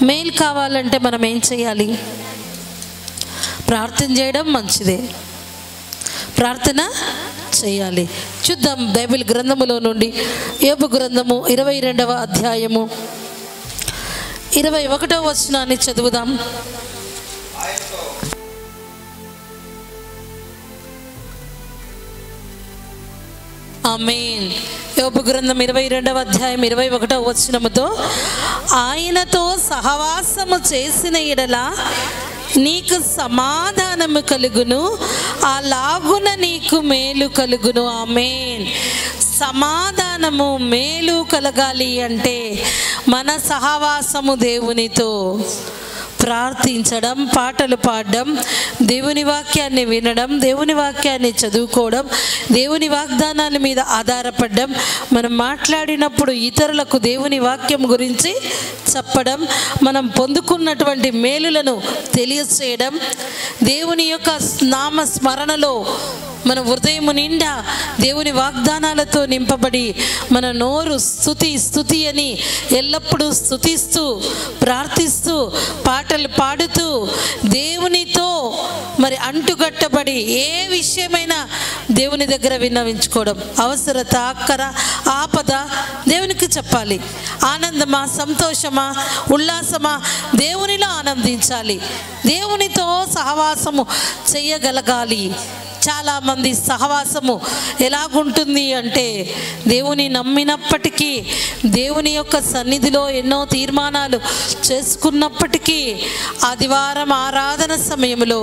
మేలు కావాలంటే మనం ఏం చేయాలి? ప్రార్థన చేయడం మంచిదే, ప్రార్థన చేయాలి. చూద్దాం బైబిల్ గ్రంథములో నుండి యోబు గ్రంథము 22వ అధ్యాయము 21వ వచనాన్ని చదువుదాం. ఆమేన్. యోబు గ్రంథం 22వ అధ్యాయం 21వ వచనముతో, ఆయనతో సహవాసము చేసిన ఎడల నీకు సమాధానము కలుగును, అలాగున నీకు మేలు కలుగును. ఆమేన్. సమాధానము మేలు కలగాలి అంటే మన సహవాసము దేవునితో, ప్రార్థించడం, పాటలు పాడడం, దేవుని వాక్యాన్ని వినడం, దేవుని వాక్యాన్ని చదువుకోవడం, దేవుని వాగ్దానాల మీద ఆధారపడడం, మనం మాట్లాడినప్పుడు ఇతరులకు దేవుని వాక్యం గురించి చెప్పడం, మనం పొందుకున్నటువంటి మేలులను తెలియచేయడం, దేవుని యొక్క నామ స్మరణలో మన హృదయము నిండా దేవుని వాగ్దానాలతో నింపబడి మన నోరు స్తుతి అని ఎల్లప్పుడూ స్తుతిస్తూ ప్రార్థిస్తూ పాటలు పాడుతూ దేవునితో మరి అంటుగట్టబడి ఏ విషయమైనా దేవుని దగ్గర విన్నవించుకోవడం, అవసరత, అక్కర, ఆపద దేవునికి చెప్పాలి. ఆనందమా, సంతోషమా, ఉల్లాసమా, దేవునిలో ఆనందించాలి, దేవునితో సహవాసము చేయగలగాలి. చాలామంది సహవాసము ఎలాగుంటుంది అంటే, దేవుని నమ్మినప్పటికీ, దేవుని యొక్క సన్నిధిలో ఎన్నో తీర్మానాలు చేసుకున్నప్పటికీ, ఆదివారం ఆరాధన సమయంలో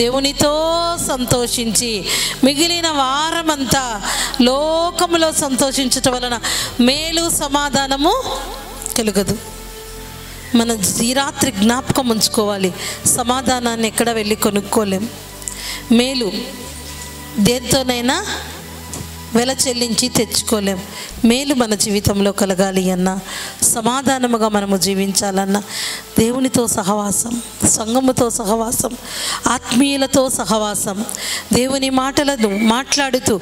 దేవునితో సంతోషించి మిగిలిన వారమంతా లోకములో సంతోషించటం వలన మేలు సమాధానము కలుగదు. మన ఈ రాత్రి జ్ఞాపకం ఉంచుకోవాలి, సమాధానాన్ని ఎక్కడ వెళ్ళి కొనుక్కోలేం. మేలు దేంతోనైనా వెల చెల్లించి తెచ్చుకోలేం. మేలు మన జీవితంలో కలగాలి అన్నా, సమాధానముగా మనము జీవించాలన్నా దేవునితో సహవాసం, సంఘముతో సహవాసం, ఆత్మీయులతో సహవాసం, దేవుని మాటలను మాట్లాడుతూ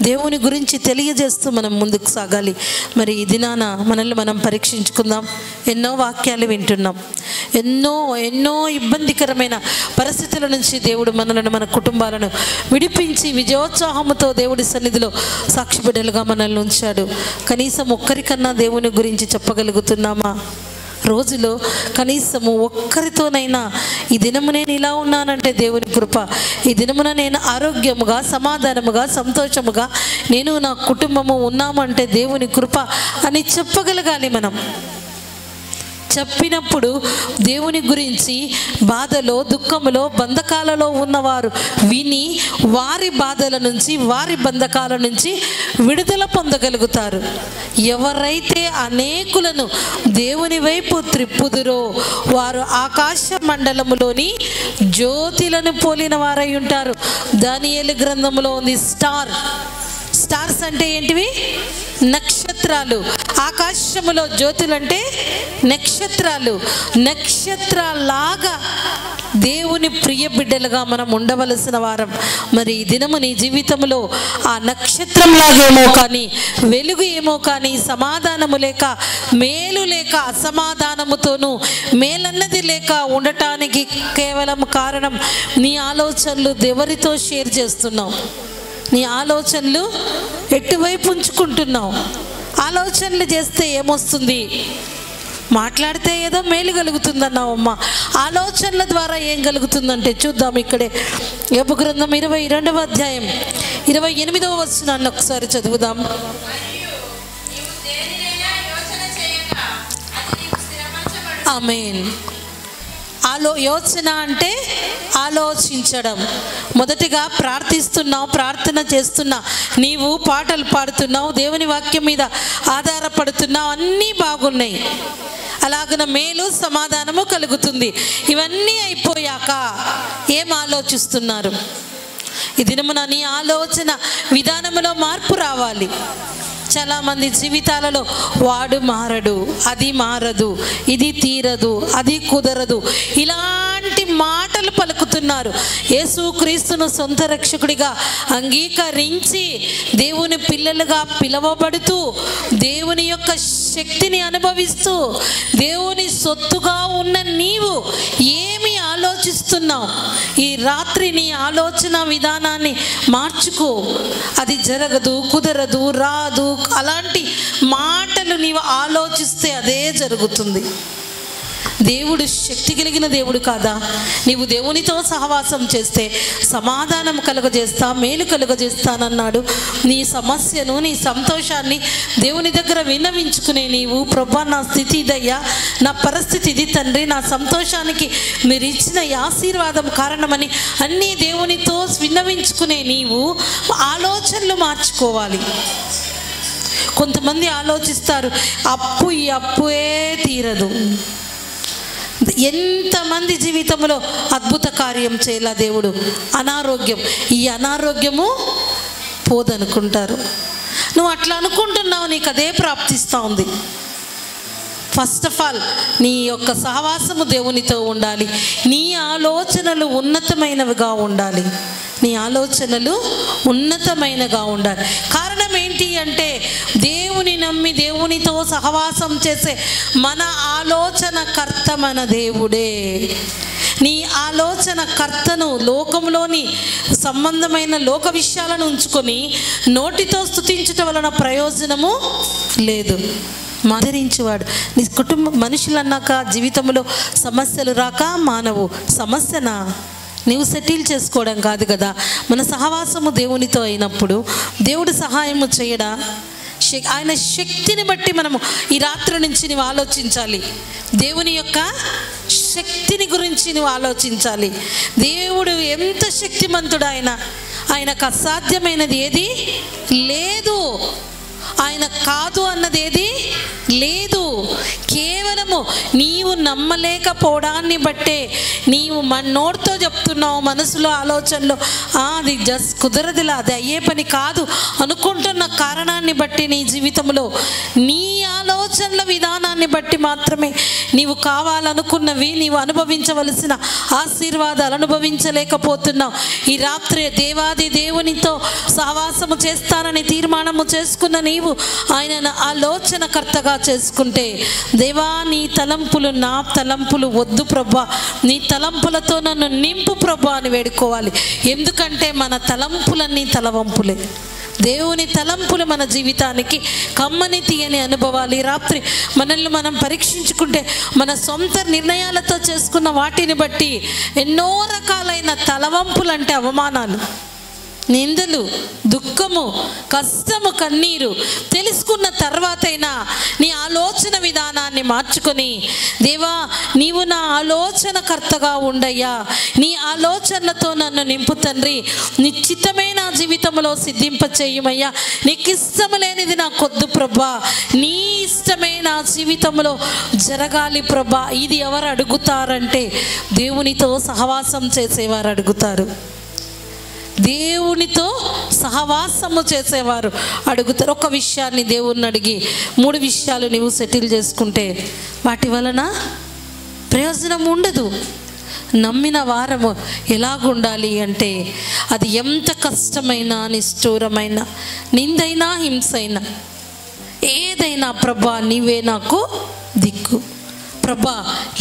దేవుని గురించి తెలియజేస్తూ మనం ముందుకు సాగాలి. మరి ఈ దినాన మనల్ని మనం పరీక్షించుకుందాం. ఎన్నో వాక్యాలు వింటున్నాం, ఎన్నో ఇబ్బందికరమైన పరిస్థితుల నుంచి దేవుడు మనలను, మన కుటుంబాలను విడిపించి విజయోత్సాహముతో దేవుడి సన్నిధిలో సాక్షిబిడ్డలుగా మనల్ని ఉంచాడు. కనీసం ఒక్కరికన్నా దేవుని గురించి చెప్పగలుగుతున్నామా? రోజులో కనీసము ఒక్కరితోనైనా ఈ దినము నేను ఇలా ఉన్నానంటే దేవుని కృప, ఈ దినమున నేను ఆరోగ్యముగా, సమాధానముగా, సంతోషముగా నేను నా కుటుంబము ఉన్నామంటే దేవుని కృప అని చెప్పగలగాలి. మనం చెప్పినప్పుడు దేవుని గురించి బాధలో, దుఃఖములో, బంధకాలలో ఉన్నవారు విని వారి బాధల నుంచి, వారి బంధకాల నుంచి విడుదల పొందగలుగుతారు. ఎవరైతే అనేకులను దేవుని వైపు త్రిప్పుదురో వారు ఆకాశ మండలములోని జ్యోతిలను పోలిన వారై ఉంటారు. దానియేలు గ్రంథములో ఉంది. స్టార్స్ అంటే ఏంటివి? నక్షత్రాలు. ఆకాశములో జ్యోతులు అంటే నక్షత్రాలు. నక్షత్రాలాగా దేవుని ప్రియ బిడ్డలుగా మనం ఉండవలసిన వారం. మరి ఈ దినము నీ జీవితంలో ఆ నక్షత్రంలాగేమో కానీ, వెలుగు ఏమో కానీ, సమాధానము లేక, మేలు లేక, అసమాధానముతోనూ మేలన్నది లేక ఉండటానికి కేవలం కారణం నీ ఆలోచనలు ఎవరితో షేర్ చేస్తున్నావు, నీ ఆలోచనలు ఎటువైపు ఉంచుకుంటున్నావు. ఆలోచనలు చేస్తే ఏమొస్తుంది? మాట్లాడితే ఏదో మేలు కలుగుతుందన్నావు అమ్మ. ఆలోచనల ద్వారా ఏం కలుగుతుందంటే చూద్దాం. ఇక్కడే యోబు గ్రంథం 22వ అధ్యాయం 28వ వచనాన్ని ఒకసారి చదువుదాం. ఆమేన్. యోచన అంటే ఆలోచించడం. మొదటిగా ప్రార్థిస్తున్నావు, ప్రార్థన చేస్తున్నా, నీవు పాటలు పాడుతున్నావు, దేవుని వాక్యం మీద ఆధారపడుతున్నావు, అన్నీ బాగున్నాయి. అలాగన మేలు సమాధానము కలుగుతుంది. ఇవన్నీ అయిపోయాక ఏం ఆలోచిస్తున్నారు? ఈ దినమున నీ ఆలోచన విధానంలో మార్పు రావాలి. చాలామంది జీవితాలలో వాడు మారడు, అది మారదు, ఇది తీరదు, అది కుదరదు, ఇలాంటి మాటలు పలుకుతున్నారు. యేసుక్రీస్తును సొంత రక్షకుడిగా అంగీకరించి దేవుని పిల్లలుగా పిలువబడుతూ దేవుని యొక్క శక్తిని అనుభవిస్తూ దేవుని సొత్తుగా ఉన్న నీవు ఏమి ఆలోచిస్తున్నావు? ఈ రాత్రి నీ ఆలోచన విధానాన్ని మార్చుకో. అది జరగదు, కుదరదు, రాదు అలాంటి మాటలు నీవు ఆలోచిస్తే అదే జరుగుతుంది. దేవుడు శక్తి కలిగిన దేవుడు కాదా? నీవు దేవునితో సహవాసం చేస్తే సమాధానం కలుగజేస్తా, మేలు కలుగజేస్తానన్నాడు. నీ సమస్యను, నీ సంతోషాన్ని దేవుని దగ్గర విన్నవించుకునే నీవు, ప్రభా నా స్థితి ఇదయ్యా, నా పరిస్థితి ఇది తండ్రి, నా సంతోషానికి మీరు ఇచ్చిన ఈ ఆశీర్వాదం కారణమని అన్నీ దేవునితో విన్నవించుకునే నీవు ఆలోచనలు మార్చుకోవాలి. కొంతమంది ఆలోచిస్తారు, ఈ అప్పుయే తీరదు. ఎంతమంది జీవితంలో అద్భుత కార్యం చేయాల దేవుడు. అనారోగ్యం, ఈ అనారోగ్యము పోదనుకుంటారు. నువ్వు అట్లా అనుకుంటున్నావు, నీకు అదే ప్రాప్తిస్తూ ఉంది. ఫస్ట్ ఆఫ్ ఆల్ నీ యొక్క సహవాసము దేవునితో ఉండాలి. నీ ఆలోచనలు ఉన్నతమైనవిగా ఉండాలి. నీ ఆలోచనలు ఉన్నతమైనగా ఉండాలి. కారణం ఏంటి అంటే దేవుని నమ్మి దేవునితో సహవాసం చేసే మన ఆలోచన కర్త మన దేవుడే. నీ ఆలోచన కర్తను లోకంలోని సంబంధమైన లోక విషయాలను ఉంచుకొని నోటితో స్తుతించుట వలన ప్రయోజనము లేదు. ఆదరించేవాడు నీ కుటుంబ మనుషులన్నాక జీవితంలో సమస్యలు రాక మానవు. సమస్యనా నీవు సెటిల్ చేసుకోవడం కాదు కదా. మన సహవాసము దేవునితో అయినప్పుడు దేవుడు సహాయము చేయడా? ఆయన శక్తిని బట్టి మనము ఈ రాత్రి నుంచి నువ్వు ఆలోచించాలి. దేవుని యొక్క శక్తిని గురించి నువ్వు ఆలోచించాలి. దేవుడు ఎంత శక్తిమంతుడు! ఆయనకు అసాధ్యమైనది ఏది లేదు. ఆయన కాదు అన్నది ఏది లేదు. కేవలము నీవు నమ్మలేకపోవడాన్ని బట్టే నీవు మన నోటితో చెప్తున్నావు, మనసులో ఆలోచనలో అది జస్ట్ కుదరదులా, అది అయ్యే పని కాదు అనుకుంటున్న కారణాన్ని బట్టి నీ జీవితంలో నీ ఆలోచనల విధానాన్ని బట్టి మాత్రమే నీవు కావాలనుకున్నవి నీవు అనుభవించవలసిన ఆశీర్వాదాలు అనుభవించలేకపోతున్నావు. ఈ రాత్రి దేవాది దేవునితో సహవాసము చేస్తానని తీర్మానము చేసుకున్న నీవు ఆయన ఆలోచనకర్తగా చేసుకుంటే, దేవా నీ తలంపులు నా తలంపులు వద్దు ప్రభా, నీ తలంపులతో నన్ను నింపు ప్రభా అని వేడుకోవాలి. ఎందుకంటే మన తలంపులన్నీ తలవంపులే. దేవుని తలంపులు మన జీవితానికి కమ్మని తీయని అనుభవాలు. రాత్రి మనల్ని మనం పరీక్షించుకుంటే మన సొంత నిర్ణయాలతో చేసుకున్న వాటిని బట్టి ఎన్నో రకాలైన తలవంపులు అంటే అవమానాలు, నిందలు, దుఃఖము, కష్టము, కన్నీరు తెలుసుకున్న తర్వాతైనా నీ ఆలోచన విధానాన్ని మార్చుకొని, దేవా నీవు నా ఆలోచనకర్తగా ఉండయ్యా, నీ ఆలోచనలతో నన్ను నింపు తండ్రి, నిశ్చితమే నా జీవితంలో సిద్ధింపచేయమయ్యా, నీకు ఇష్టము లేనిది నాకొద్దు ప్రభా, నీ ఇష్టమే నా జీవితంలో జరగాలి ప్రభా. ఇది ఎవరు అడుగుతారంటే దేవునితో సహవాసం చేసేవారు అడుగుతారు. దేవునితో సహవాసము చేసేవారు అడుగుతారు. ఒక విషయాన్ని దేవుణ్ణి అడిగి 3 విషయాలు నీవు సెటిల్ చేసుకుంటే వాటి వలన ప్రయోజనం ఉండదు. నమ్మిన వారము ఎలాగుండాలి అంటే అది ఎంత కష్టమైనా, నిష్ఠూరమైన, నిందైనా, హింసైనా, ఏదైనా ప్రభా నీవే నాకు దిక్కు, ప్రభా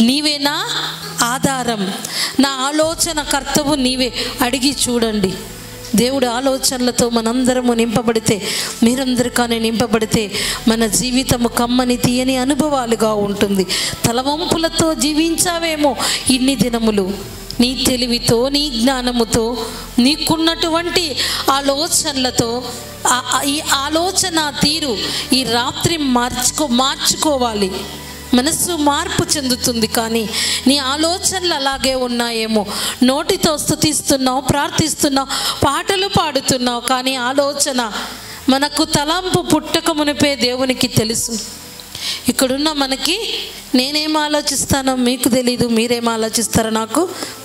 నీవే నా ఆధారం, నా ఆలోచన కర్తవు నీవే. అడిగి చూడండి. దేవుడి ఆలోచనలతో మనందరము నింపబడితే, మీరందరూ కానీ నింపబడితే మన జీవితము కమ్మని తీయని అనుభవాలుగా ఉంటుంది. తలవంపులతో జీవించావేమో ఇన్ని దినములు, నీ తెలివితో, నీ జ్ఞానముతో, నీకున్నటువంటి ఆలోచనలతో, ఈ ఆలోచన తీరు ఈ రాత్రి మార్చుకోవాలి. మనసు మార్పు చెందుతుంది. కానీ నీ ఆలోచనలు అలాగే ఉన్నాయేమో. నోటితో స్తుతిస్తున్నావు, ప్రార్థిస్తున్నావు, పాటలు పాడుతున్నావు, కానీ ఆలోచన మనకు తలంపు పుట్టక మునిపే దేవునికి తెలుసు. ఇక్కడున్న మనకి నేనేం ఆలోచిస్తానో మీకు తెలీదు, మీరేం ఆలోచిస్తారో నాకు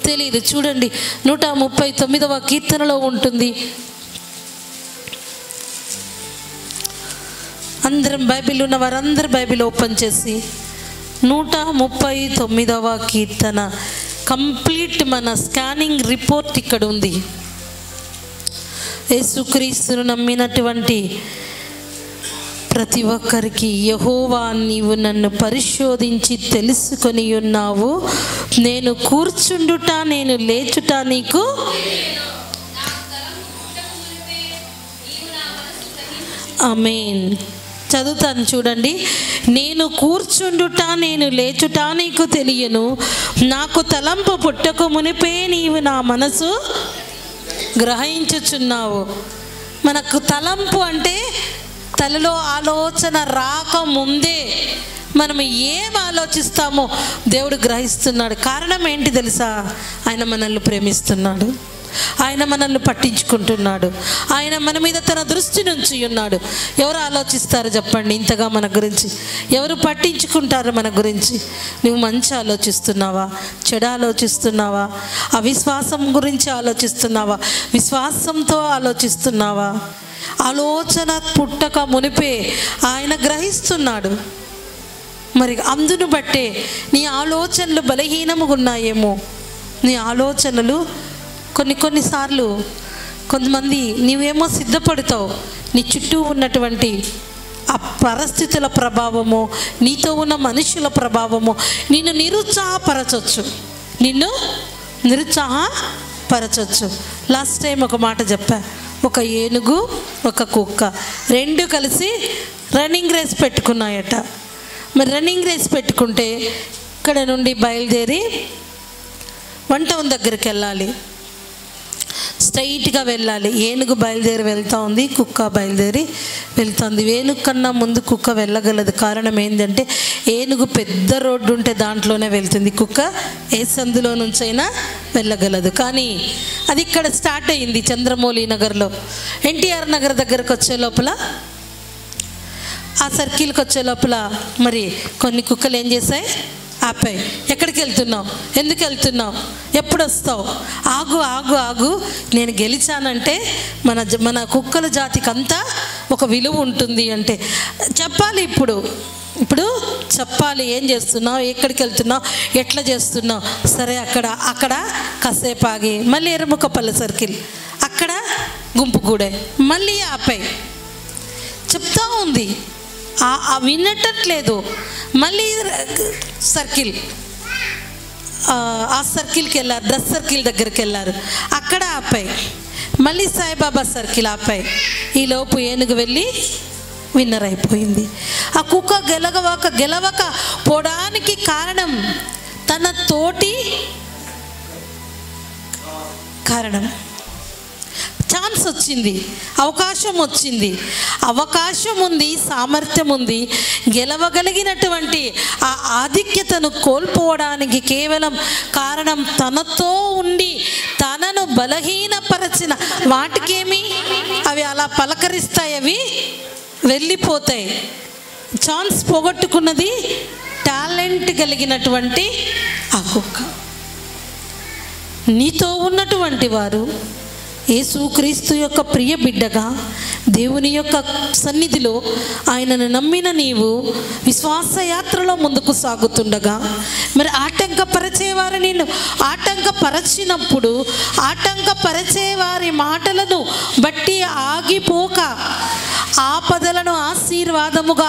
తెలియదు. చూడండి 139వ కీర్తనలో ఉంటుంది. అందరం బైబిల్ ఉన్న వారందరూ బైబిల్ ఓపెన్ చేసి 139వ కీర్తన కంప్లీట్ మన స్కానింగ్ రిపోర్ట్ ఇక్కడ ఉంది. యేసుక్రీస్తును నమ్మినటువంటి ప్రతి ఒక్కరికి, యెహోవా నీవు నన్ను పరిశోధించి తెలుసుకొని ఉన్నావు, నేను కూర్చుండుట నేను లేచుట నీకు. ఆమేన్. చదువుతాను చూడండి. నేను కూర్చుండుట నేను లేచుట నీకు తెలియను, నాకు తలంపు పుట్టక మునిపే నీవు నా మనసు గ్రహించుచున్నావు. మనకు తలంపు అంటే తలలో ఆలోచన రాకముందే మనం ఏం ఆలోచిస్తామో దేవుడు గ్రహిస్తున్నాడు. కారణం ఏంటి తెలుసా? ఆయన మనల్ని ప్రేమిస్తున్నాడు, ఆయన మనల్ని పట్టించుకుంటున్నాడు, ఆయన మన మీద తన దృష్టి నుంచి ఉన్నాడు. ఎవరు ఆలోచిస్తారు చెప్పండి ఇంతగా మన గురించి? ఎవరు పట్టించుకుంటారు మన గురించి? నువ్వు మంచి ఆలోచిస్తున్నావా, చెడు ఆలోచిస్తున్నావా, అవిశ్వాసం గురించి ఆలోచిస్తున్నావా, విశ్వాసంతో ఆలోచిస్తున్నావా? ఆలోచన పుట్టక మునిపే ఆయన గ్రహిస్తున్నాడు. మరి అందును బట్టే నీ ఆలోచనలు బలహీనముగా ఉన్నాయేమో. నీ ఆలోచనలు కొన్నిసార్లు కొంతమంది నీవేమో సిద్ధపడతావు, నీ చుట్టూ ఉన్నటువంటి ఆ పరిస్థితుల ప్రభావము, నీతో ఉన్న మనుషుల ప్రభావము నిన్ను నిరుత్సాహపరచొచ్చు. లాస్ట్ టైం ఒక మాట చెప్పా. ఒక ఏనుగు ఒక కుక్క రెండు కలిసి రన్నింగ్ రేస్ పెట్టుకున్నాయట. మరి రన్నింగ్ రేస్ పెట్టుకుంటే ఇక్కడ నుండి బయలుదేరి వంట దగ్గరికి వెళ్ళాలి, స్ట్రైట్గా వెళ్ళాలి. ఏనుగు బయలుదేరి వెళ్తూ ఉంది, కుక్క బయలుదేరి వెళ్తుంది. ఏనుగు కన్నా ముందు కుక్క వెళ్ళగలదు. కారణం ఏంటంటే ఏనుగు పెద్ద రోడ్డు ఉంటే దాంట్లోనే వెళ్తుంది, కుక్క ఏ సందులో నుంచైనా వెళ్ళగలదు. కానీ అది ఇక్కడ స్టార్ట్ అయ్యింది చంద్రమౌళి నగర్లో. ఎన్టీఆర్ నగర్ దగ్గరకు వచ్చే లోపల, ఆ సర్కిల్కి వచ్చే లోపల మరి కొన్ని కుక్కలు ఏం చేశాయి? ఆపాయి. ఎక్కడికి వెళ్తున్నావు, ఎందుకు వెళ్తున్నావు, ఎప్పుడు వస్తావు, ఆగు ఆగు ఆగు, నేను గెలిచానంటే మన కుక్కల జాతికి అంతా ఒక విలువ ఉంటుంది అంటే చెప్పాలి. ఇప్పుడు చెప్పాలి. ఏం చేస్తున్నావు, ఎక్కడికి వెళ్తున్నావు, ఎట్లా చేస్తున్నావు. సరే అక్కడ కాసేపు ఆగి మళ్ళీ ఎరుముకపల్లి సర్కిల్, అక్కడ గుంపుగూడే, మళ్ళీ ఆపాయి. చెప్తా ఉంది, వినట్లేదు. మళ్ళీ సర్కిల్, ఆ సర్కిల్కి వెళ్ళారు, డ్రెస్ సర్కిల్ దగ్గరికి వెళ్ళారు, అక్కడ ఆపాయి. మళ్ళీ సాయిబాబా సర్కిల్ ఆపాయి. ఈలోపు ఏనుగు వెళ్ళి విన్నర్ అయిపోయింది. ఆ కుక్క గెలవక పోవడానికి కారణం తన తోటి కారణం. ఛాన్స్ వచ్చింది, అవకాశం వచ్చింది, అవకాశం ఉంది, సామర్థ్యం ఉంది. గెలవగలిగినటువంటి ఆ ఆధిక్యతను కోల్పోవడానికి కేవలం కారణం తనతో ఉండి తనను బలహీనపరచిన వాటికేమి, అవి అలా పలకరిస్తాయి, అవి వెళ్ళిపోతాయి. ఛాన్స్ పోగొట్టుకున్నది టాలెంట్ కలిగినటువంటి ఆ కుక్క. నీతో ఉన్నటువంటి వారు యేసుక్రీస్తు యొక్క ప్రియ బిడ్డగా దేవుని యొక్క సన్నిధిలో ఆయనను నమ్మిన నీవు విశ్వాసయాత్రలో ముందుకు సాగుతుండగా మరి ఆటంకపరిచేవారు నిన్ను ఆటంకపరచినప్పుడు ఆటంకపరిచే వారి మాటలను బట్టి ఆగిపోక ఆపదలను ఆశీర్వాదముగా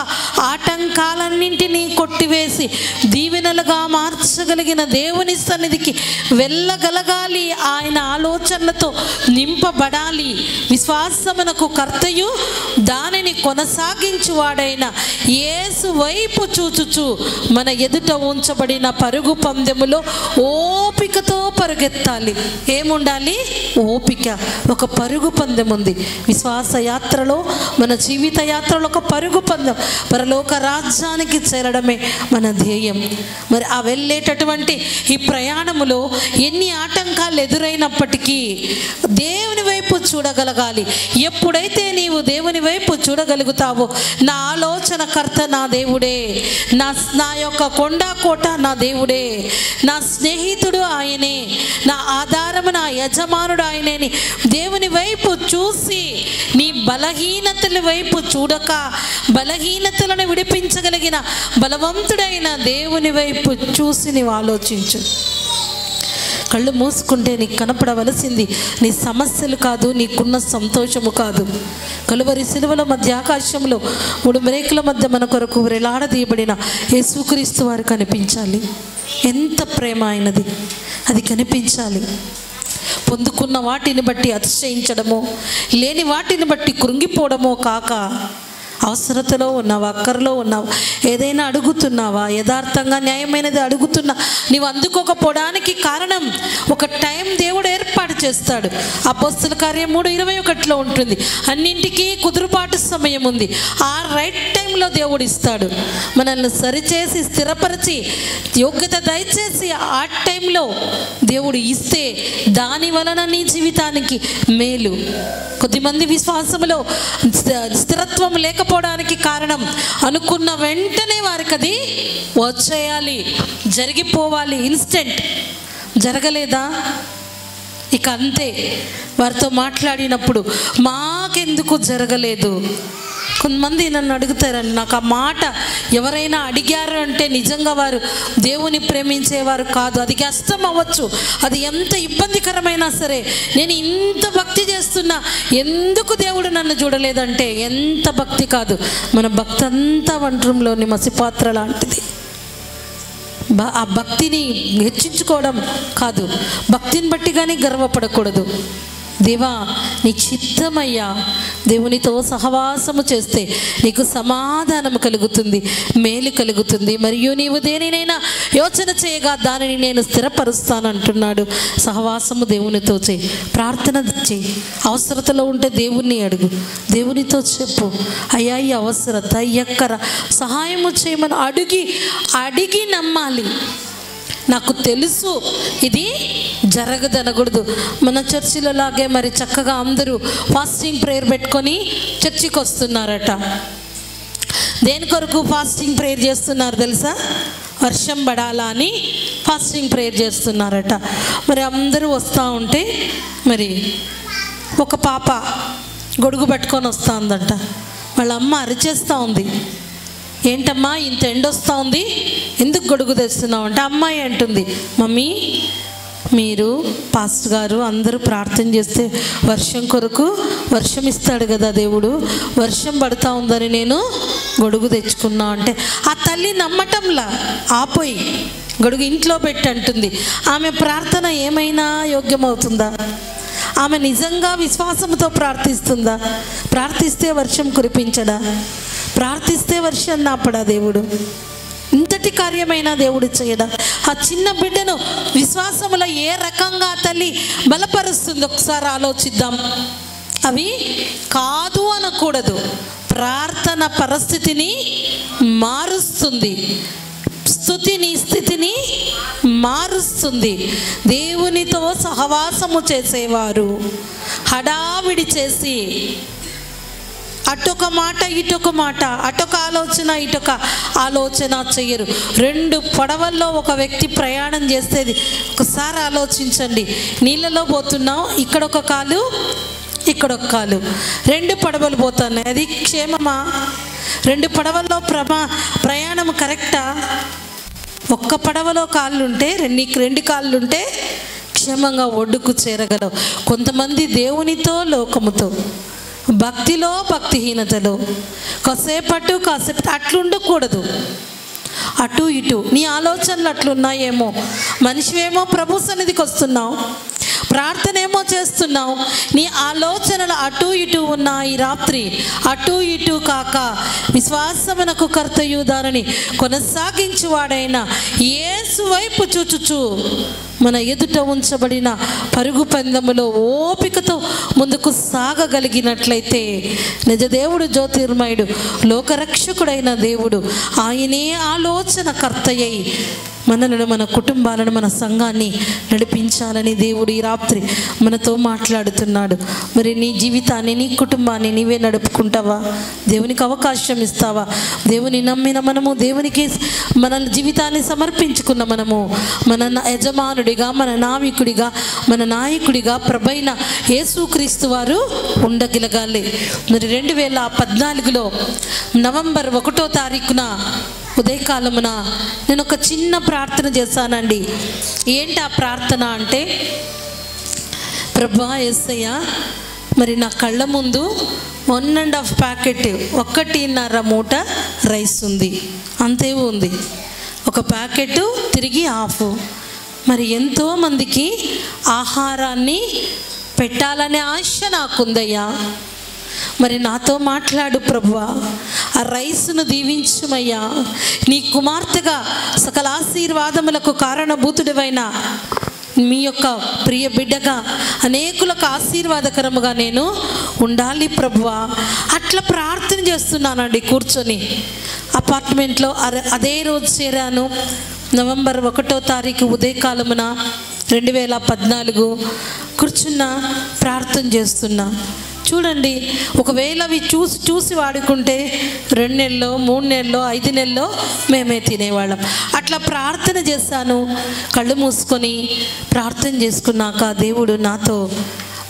ఆటంకాలన్నింటినీ కొట్టివేసి దీవెనలుగా మార్చగలిగిన దేవుని సన్నిధికి వెళ్ళగలగాలి. ఆయన ఆలోచనలతో నింపబడాలి. విశ్వాసమునకు కర్తయు దానిని కొనసాగించువాడైన యేసు వైపు చూచుచు మన ఎదుట ఉంచబడిన పరుగు పందెములో ఓపికతో పరుగెత్తాలి. ఏముండాలి? ఓపిక. ఒక పరుగు పందెం ఉంది విశ్వాస యాత్రలో, మన జీవిత యాత్రలో ఒక పరుగు పందెం. పరలోక రాజ్యానికి చేరడమే మన ధ్యేయం. మరి ఆ వెళ్ళేటటువంటి ఈ ప్రయాణములో ఎన్ని ఆటంకాలు ఎదురైనప్పటికీ దేవుని వైపు చూడగలగాలి. ఎప్పుడైతే నీవు దేవుని వైపు చూడగలుగుతావో, నా ఆలోచనకర్త నా దేవుడే, నా యొక్క కొండా కోట నా దేవుడే, నా స్నేహితుడు ఆయనే, నా ఆధారము నా యజమానుడు ఆయనే, దేవుని వైపు చూసి నీ బలహీనతల వైపు చూడక బలహీనతలను విడిపించగలిగిన బలవంతుడైన దేవుని వైపు చూసి నీవు ఆలోచించు. కళ్ళు మూసుకుంటే నీకు కనపడవలసింది నీ సమస్యలు కాదు, నీకున్న సంతోషము కాదు. కలువరి సిలువల మధ్య ఆకాశంలో 3 మేకుల మధ్య మన కొరకు వేలాడదీయబడిన యేసుక్రీస్తు వారు కనిపించాలి. ఎంత ప్రేమ అయినది, అది కనిపించాలి. పొందుకున్న వాటిని బట్టి అతిశయించడమో, లేని వాటిని బట్టి కృంగిపోవడమో కాక, అవసరతలో ఉన్నావా, అక్కరలో ఉన్నావా, ఏదైనా అడుగుతున్నావా, యథార్థంగా న్యాయమైనది అడుగుతున్నా, నీవు అందుకోకపోవడానికి కారణం ఒక టైం దేవుడు ఏర్పాటు చేస్తాడు. అపోస్తల కార్యం 3:21 ఉంటుంది, అన్నింటికీ కుదురుపాటు సమయం ఉంది. ఆ రైట్ టైంలో దేవుడు ఇస్తాడు. మనల్ని సరిచేసి స్థిరపరిచి యోగ్యత దయచేసి ఆ టైంలో దేవుడు ఇస్తే దాని వలన నీ జీవితానికి మేలు. కొద్దిమంది విశ్వాసంలో స్థిరత్వం లేకపోవడానికి కారణం అనుకున్న వెంటనే వారికి అది వచ్చేయాలి, జరిగిపోవాలి, ఇన్స్టెంట్. జరగలేదా? ఇక అంతే. వారితో మాట్లాడినప్పుడు మాకెందుకు జరగలేదు? కొంతమంది నన్ను అడుగుతారండి, నాకు ఆ మాట ఎవరైనా అడిగారు అంటే నిజంగా వారు దేవుని ప్రేమించేవారు కాదు. అది కష్టం అవ్వచ్చు, అది ఎంత ఇబ్బందికరమైనా సరే, నేను ఇంత భక్తి చేస్తున్నా ఎందుకు దేవుడు నన్ను చూడలేదంటే ఎంత భక్తి కాదు. మన భక్తి అంతా వంటరంలోని మసిపాత్ర లాంటిది. ఆ భక్తిని హెచ్చించుకోవడం కాదు, భక్తిని బట్టి కానీ గర్వపడకూడదు. దేవా నీ చిత్తమయ్యా, దేవునితో సహవాసము చేస్తే నీకు సమాధానము కలుగుతుంది, మేలు కలుగుతుంది. మరియు నీవు దేనినైనా యోచన చేయగా దానిని నేను స్థిరపరుస్తాను అంటున్నాడు. సహవాసము దేవునితో చేయి, ప్రార్థన చేయి. అవసరతలో ఉంటే దేవుణ్ణి అడుగు, దేవునితో చెప్పు, అయ్యా ఈ అవసరత ఎక్కర సహాయము చేయమని అడిగి నమ్మాలి. నాకు తెలుసు ఇది జరగదనకూడదు. మన చర్చిలో లాగే మరి చక్కగా అందరూ ఫాస్టింగ్ ప్రేయర్ పెట్టుకొని చర్చికి వస్తున్నారట. దేని కొరకు ఫాస్టింగ్ ప్రేయర్ చేస్తున్నారు తెలుసా? వర్షం పడాలా అని ఫాస్టింగ్ ప్రేయర్ చేస్తున్నారట. మరి అందరూ వస్తూ ఉంటే మరి ఒక పాప గొడుగు పట్టుకొని వస్తూ ఉందంట. వాళ్ళ అమ్మ అరిచేస్తూ ఉంది, ఏంటమ్మా ఇంత ఎండొస్తూ ఉంది, ఎందుకు గొడుగు తెస్తున్నావు అంటే, అమ్మాయి అంటుంది, మమ్మీ మీరు పాస్టర్ గారు అందరూ ప్రార్థన చేస్తే వర్షం కొరకు వర్షం ఇస్తాడు కదా దేవుడు, వర్షం పడుతూ ఉందని నేను గొడుగు తెచ్చుకున్నా అంటే, ఆ తల్లి నమ్మటంలా ఆపోయి గొడుగు ఇంట్లో పెట్టి అంటుంది. ఆమె ప్రార్థన ఏమైనా యోగ్యమవుతుందా? ఆమె నిజంగా విశ్వాసంతో ప్రార్థిస్తుందా? ప్రార్థిస్తే వర్షం కురిపించడా? ప్రార్థిస్తే వర్షం నాపడా దేవుడు? ఇంతటి కార్యమైనా దేవుడు చేయడా? ఆ చిన్న బిడ్డను విశ్వాసములో ఏ రకంగా తల్లి బలపరుస్తుంది ఒకసారి ఆలోచిద్దాం. అవి కాదు అనకూడదు, ప్రార్థన పరిస్థితిని మారుస్తుంది, స్తుతిని స్థితిని మారుస్తుంది. దేవునితో సహవాసము చేసేవారు హడావిడి చేసి అటొక మాట ఇటొక మాట, అటొక ఆలోచన ఇటొక ఆలోచన చెయ్యరు. 2 పడవల్లో ఒక వ్యక్తి ప్రయాణం చేసేది ఒకసారి ఆలోచించండి. నీళ్ళలో పోతున్నాం, ఇక్కడొక కాలు ఇక్కడొక కాలు, 2 పడవలు పోతున్నాయి, అది క్షేమమా? 2 పడవల్లో ప్రయాణం కరెక్టా? ఒక్క పడవలో కాళ్ళుంటే, నీకు 2 కాళ్ళుంటే క్షేమంగా ఒడ్డుకు చేరగలవు. కొంతమంది దేవునితో లోకముతో, భక్తిలో భక్తిహీనతలో, కాసేపు అట్లుండకూడదు. అటు ఇటు నీ ఆలోచనలు అట్లున్నాయేమో. మనిషివేమో ప్రభు సన్నిధికి వస్తున్నావు, ప్రార్థన ఏమో చేస్తున్నావు, నీ ఆలోచనలు అటు ఇటు ఉన్నాయి. రాత్రి అటు ఇటు కాక విశ్వాసమునకు కర్తయు దానిని కొనసాగించువాడైన యేసు వైపు చూచుచు మన ఎదుట ఉంచబడిన పరుగు పందెములో ఓపికతో ముందుకు సాగగలిగినట్లయితే నిజదేవుడు జ్యోతిర్మయుడు లోకరక్షకుడైన దేవుడు ఆయనే ఆలోచన కర్తయ్యి మనలను, మన కుటుంబాలను, మన సంఘాన్ని నడిపించాలని దేవుడు ఈ రాత్రి మనతో మాట్లాడుతున్నాడు. మరి నీ జీవితాన్ని, నీ కుటుంబాన్ని నీవే నడుపుకుంటావా? దేవునికి అవకాశం ఇస్తావా? దేవుని నమ్మిన మనము, దేవునికి మన జీవితాన్ని సమర్పించుకున్న మనము, మన యజమానుడిగా, మన నావికుడిగా, మన నాయకుడిగా ప్రభైన యేసుక్రీస్తు వారు ఉండగలగాలి. మరి 2014లో నవంబర్ 1వ తారీఖున ఉదయకాలమున నేను ఒక చిన్న ప్రార్థన చేశానండి. ఏంటి ఆ ప్రార్థన అంటే, ప్రభా యేసయ్య, మరి నా కళ్ళ ముందు 1.5 ప్యాకెట్ 1.5 మూట రైస్ ఉంది, అంతే ఉంది. ఒక ప్యాకెట్ తిరిగి హాఫ్. మరి ఎంతోమందికి ఆహారాన్ని పెట్టాలనే ఆశ నాకుందయ్యా. మరి నాతో మాట్లాడు ప్రభువా, ఆ రైస్ను దీవించుమయ్యా. నీ కుమార్తెగా సకల ఆశీర్వాదములకు కారణభూతుడివైన మీ యొక్క ప్రియ బిడ్డగా అనేకులకు ఆశీర్వాదకరముగా నేను ఉండాలి ప్రభువా. అట్లా ప్రార్థన చేస్తున్నానండి కూర్చొని. అపార్ట్మెంట్లో అదే రోజు చేరాను. నవంబర్ 1వ తారీఖు ఉదయకాలమున 2014 కూర్చున్న ప్రార్థన చేస్తున్నా. చూడండి, ఒకవేళ అవి చూసి వాడుకుంటే 2 నెలల్లో 3 నెలల్లో 5 నెలల్లో మేమే తినేవాళ్ళం. అట్లా ప్రార్థన చేశాను. కళ్ళు మూసుకొని ప్రార్థన చేసుకున్నాక దేవుడు నాతో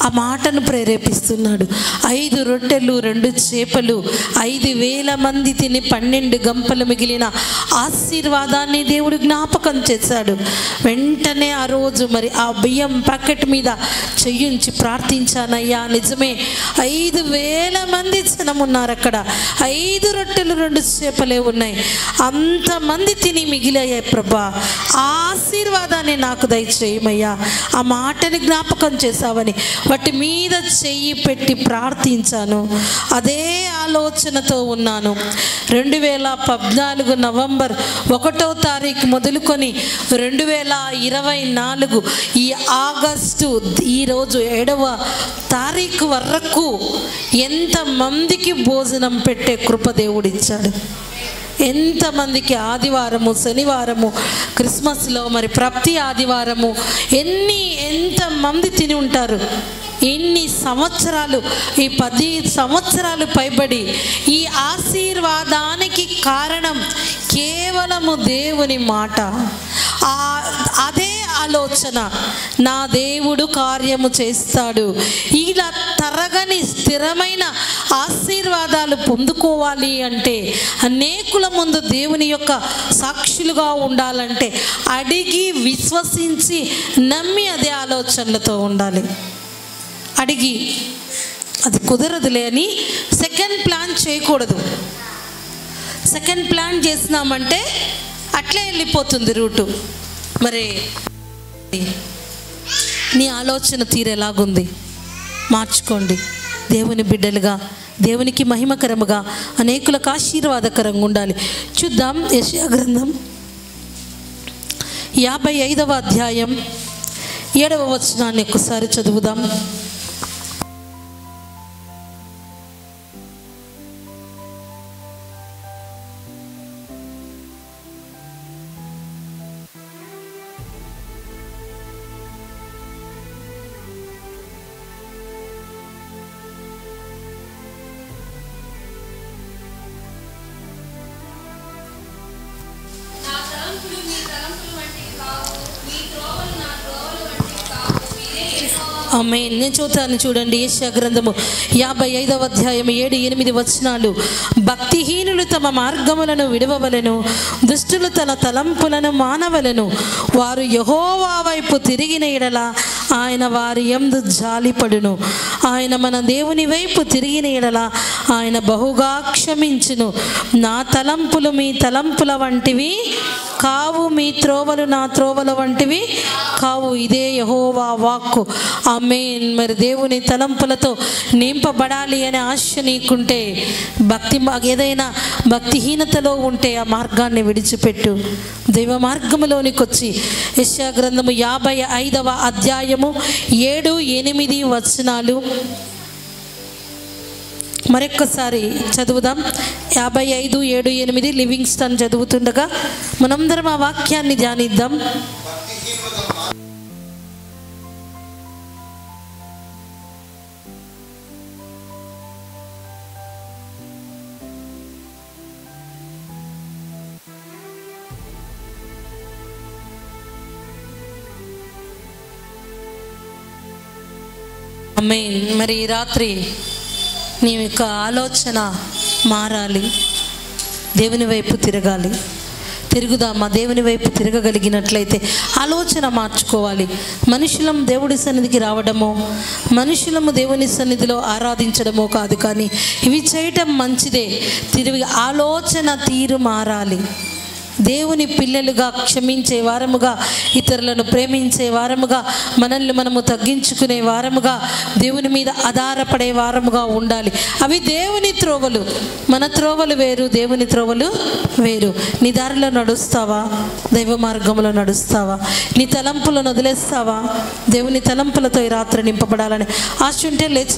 ఆ మాటను ప్రేరేపిస్తున్నాడు. 5 రొట్టెలు 2 చేపలు 5,000 మంది తిని 12 గంపలు మిగిలిన ఆశీర్వాదాన్ని దేవుడు జ్ఞాపకం చేశాడు. వెంటనే ఆ రోజు మరి ఆ బియ్యం ప్యాకెట్ మీద చెయ్యించి ప్రార్థించానయ్యా, నిజమే 5,000 మంది జనం ఉన్నారు అక్కడ. 5 రొట్టెలు 2 చేపలే ఉన్నాయి. అంతమంది తిని మిగిలాయి ప్రభా. ఆ ఆశీర్వాదాన్ని నాకు దయచేయమయ్యా. ఆ మాటని జ్ఞాపకం చేశావని వాటి మీద చెయ్యి పెట్టి ప్రార్థించాను. అదే ఆలోచనతో ఉన్నాను. 2014 నవంబర్ 1వ తారీఖు మొదలుకొని 2024 ఈ ఆగస్టు ఈరోజు 7వ తారీఖు వరకు ఎంతమందికి భోజనం పెట్టే కృప దేవుడిచ్చాడు. ఎంతమందికి ఆదివారము, శనివారము, క్రిస్మస్లో మరి ప్రతి ఆదివారము ఎంతమంది తిని ఉంటారు. ఇన్ని సంవత్సరాలు, ఈ 10 సంవత్సరాలు పైబడి ఈ ఆశీర్వాదానికి కారణం కేవలము దేవుని మాట. అదే ఆలోచన, నా దేవుడు కార్యము చేస్తాడు. ఇలా తరగని స్థిరమైన ఆశీర్వాదాలు పొందుకోవాలి అంటే, అనేకుల ముందు దేవుని యొక్క సాక్షులుగా ఉండాలంటే అడిగి విశ్వసించి నమ్మి అదే ఆలోచనలతో ఉండాలి. అడిగి అది కుదరదులే అని సెకండ్ ప్లాన్ చేయకూడదు. సెకండ్ ప్లాన్ చేసినామంటే అట్లే వెళ్ళిపోతుంది రూటు. మరి నీ ఆలోచన తీరేలాగుంది మార్చుకోండి. దేవుని బిడ్డలుగా, దేవునికి మహిమకరముగా, అనేకులకు ఆశీర్వాదకరంగా ఉండాలి. చూద్దాం యెషయా గ్రంథం 55వ అధ్యాయం 7వ వచనాన్ని ఒకసారి చదువుదాం. ఆమేన్. నేను చూతాను చూడండి. యెషయా గ్రంథము 55వ అధ్యాయం 7-8 వచనాలు. భక్తిహీనులు తమ మార్గములను విడవవలెను, దుష్టులు తన తలంపులను మానవలెను. వారు యెహోవా వైపు తిరిగిన ఎడల ఆయన వారి యందు జాలిపడును. ఆయన మన దేవుని వైపు తిరిగిన ఎడల ఆయన బహుగా క్షమించును. నా తలంపులు మీ తలంపుల వంటివి కావు, మీ త్రోవలు నా త్రోవల వంటివి కావు. ఇదే యెహోవా వాక్కు. ఆమేన్. మరి దేవుని తలంపులతో నింపబడాలి అనే ఆశ నీకుంటే, ఏదైనా భక్తిహీనతలో ఉంటే ఆ మార్గాన్ని విడిచిపెట్టు. దైవ మార్గములోనికి వచ్చి యెషయా గ్రంథము 55వ అధ్యాయము 7-8 వచనాలు మరొక్కసారి చదువుదాం. 55:7-8 లివింగ్స్టన్ చదువుతుండగా మనందరం ఆ వాక్యాన్ని ధ్యానిద్దాం. ఆమేన్. మరి ఈ రాత్రి నీ యొక్క ఆలోచన మారాలి, దేవుని వైపు తిరగాలి. తిరుగుదామా? దేవుని వైపు తిరగగలిగినట్లయితే ఆలోచన మార్చుకోవాలి. మనుషులం దేవుడి సన్నిధికి రావడమో, మనుషులము దేవుని సన్నిధిలో ఆరాధించడమో కాదు, కానీ ఇవి చేయటం మంచిదే. తిరిగి ఆలోచన తీరు మారాలి. దేవుని పిల్లలుగా క్షమించే వారముగా, ఇతరులను ప్రేమించే వారముగా, మనల్ని మనము తగ్గించుకునే వారముగా, దేవుని మీద ఆధారపడే వారముగా ఉండాలి. అవి దేవుని త్రోవలు. మన త్రోవలు వేరు, దేవుని త్రోవలు వేరు. నీ దారిలో నడుస్తావా? దైవ మార్గంలో నడుస్తావా? నీ తలంపులను వదిలేస్తావా? దేవుని తలంపులతో ఈ రాత్రి నింపబడాలని ఆశ ఉంటే లేచి